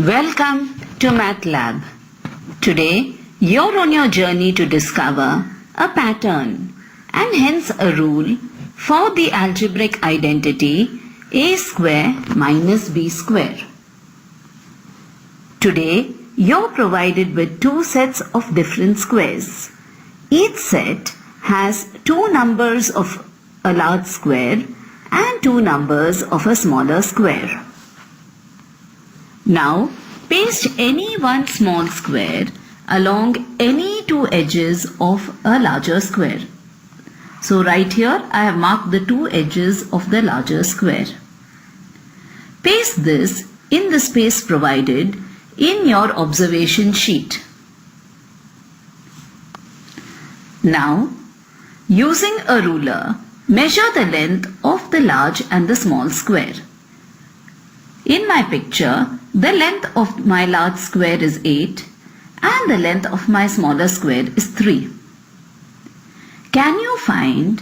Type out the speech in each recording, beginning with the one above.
Welcome to MathLab. Today, you're on your journey to discover a pattern and hence a rule for the algebraic identity a square minus b square. Today, you're provided with two sets of different squares. Each set has two numbers of a large square and two numbers of a smaller square. Now, paste any one small square along any two edges of a larger square. So right here I have marked the two edges of the larger square. Paste this in the space provided in your observation sheet. Now, using a ruler, measure the length of the large and the small square. In my picture, the length of my large square is 8 and the length of my smaller square is 3. Can you find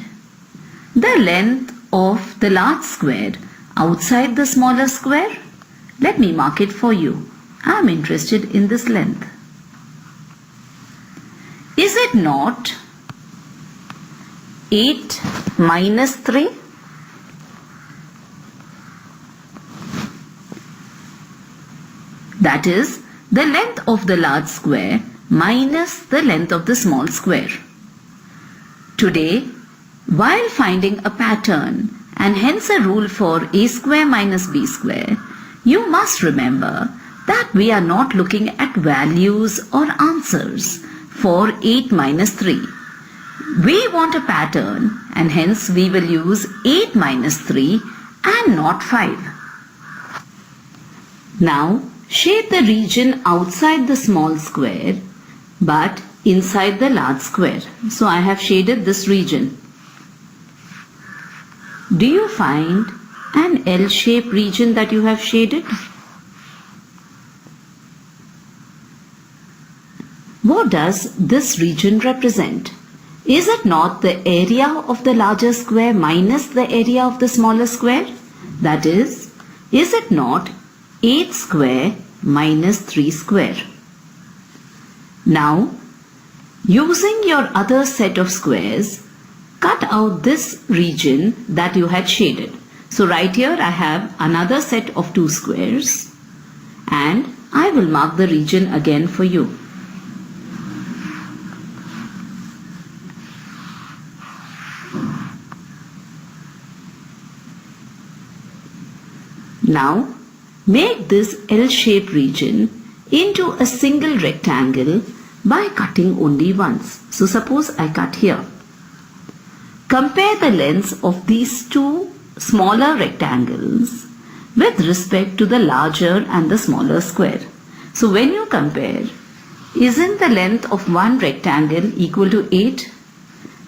the length of the large square outside the smaller square? Let me mark it for you. I am interested in this length. Is it not 8 minus 3? That is the length of the large square minus the length of the small square. Today, while finding a pattern and hence a rule for a square minus b square, you must remember that we are not looking at values or answers for 8 minus 3. We want a pattern and hence we will use 8 minus 3 and not 5. Now, shade the region outside the small square but inside the large square. So I have shaded this region. Do you find an L-shaped region that you have shaded? What does this region represent? Is it not the area of the larger square minus the area of the smaller square? That is it not 8 square minus 3 square? Now, using your other set of squares, cut out this region that you had shaded. So right here I have another set of two squares and I will mark the region again for you. Now, make this L-shaped region into a single rectangle by cutting only once. So suppose I cut here. Compare the lengths of these two smaller rectangles with respect to the larger and the smaller square. So when you compare, isn't the length of one rectangle equal to 8?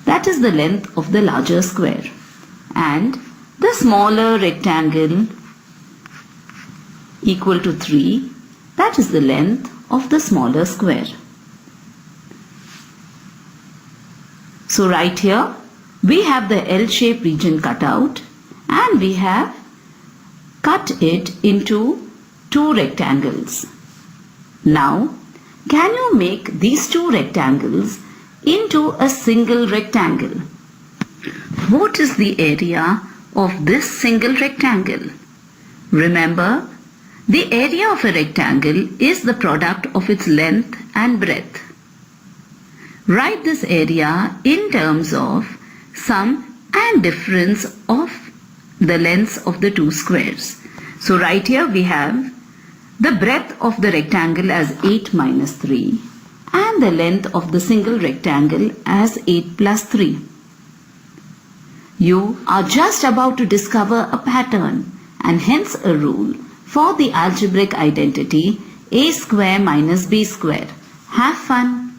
That is the length of the larger square. And the smaller rectangle equal to 3, that is the length of the smaller square. So right here we have the L-shaped region cut out and we have cut it into two rectangles. Now, can you make these two rectangles into a single rectangle? What is the area of this single rectangle? Remember, the area of a rectangle is the product of its length and breadth. Write this area in terms of sum and difference of the lengths of the two squares. So right here we have the breadth of the rectangle as 8 minus 3 and the length of the single rectangle as 8 plus 3. You are just about to discover a pattern and hence a rule for the algebraic identity a square minus b square. Have fun!